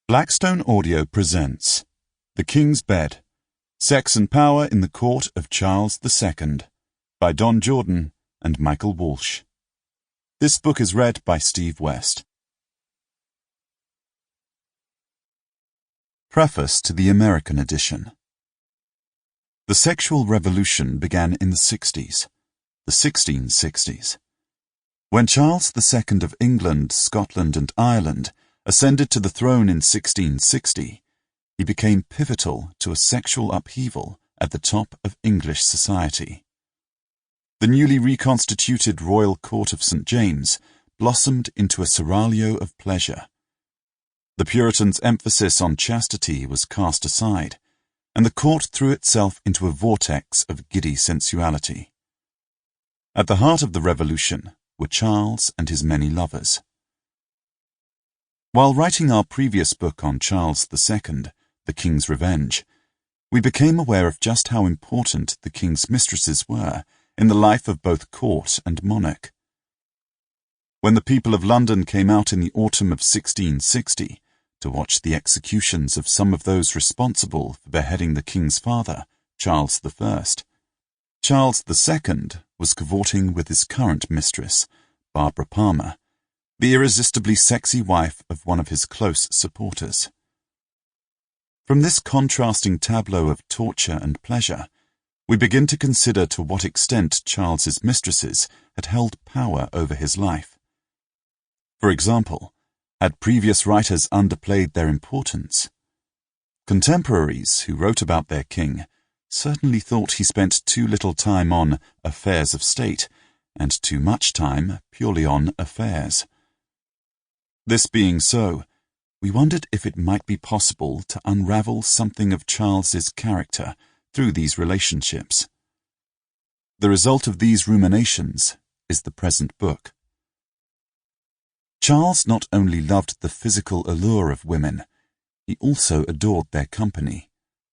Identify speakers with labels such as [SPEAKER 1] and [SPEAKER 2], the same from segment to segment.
[SPEAKER 1] Blackstone Audio presents The King's Bed, Sex and Power in the Court of Charles II by Don Jordan and Michael Walsh. This book is read by Steve West. Preface to the American edition. The sexual revolution began in the 60s, the 1660s. When Charles II of England, Scotland and Ireland ascended to the throne in 1660, he became pivotal to a sexual upheaval at the top of English society. The newly reconstituted Royal Court of St. James blossomed into a seraglio of pleasure. The Puritans' emphasis on chastity was cast aside, and the court threw itself into a vortex of giddy sensuality. At the heart of the revolution were Charles and his many lovers. While writing our previous book on Charles II, The King's Revenge, we became aware of just how important the king's mistresses were in the life of both court and monarch. When the people of London came out in the autumn of 1660 to watch the executions of some of those responsible for beheading the king's father, Charles I, Charles II was cavorting with his current mistress, Barbara Palmer, the irresistibly sexy wife of one of his close supporters. From this contrasting tableau of torture and pleasure, we begin to consider to what extent Charles's mistresses had held power over his life. For example, had previous writers underplayed their importance? Contemporaries who wrote about their king certainly thought he spent too little time on affairs of state and too much time purely on affairs. This being so, we wondered if it might be possible to unravel something of Charles's character through these relationships. The result of these ruminations is the present book. Charles not only loved the physical allure of women, he also adored their company,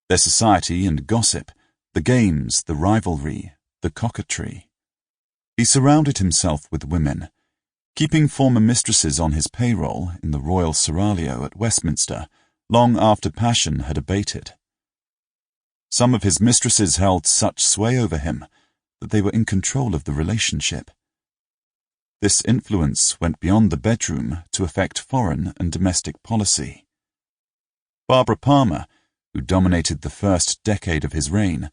[SPEAKER 1] their society and gossip, the games, the rivalry, the coquetry. He surrounded himself with women, keeping former mistresses on his payroll in the royal seraglio at Westminster long after passion had abated. Some of his mistresses held such sway over him that they were in control of the relationship. This influence went beyond the bedroom to affect foreign and domestic policy. Barbara Palmer, who dominated the first decade of his reign,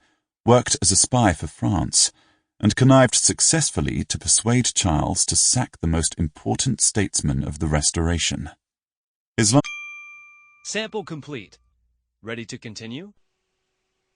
[SPEAKER 1] worked as a spy for France, and connived successfully to persuade Charles to sack the most important statesman of the Restoration.
[SPEAKER 2] Sample complete. Ready to continue?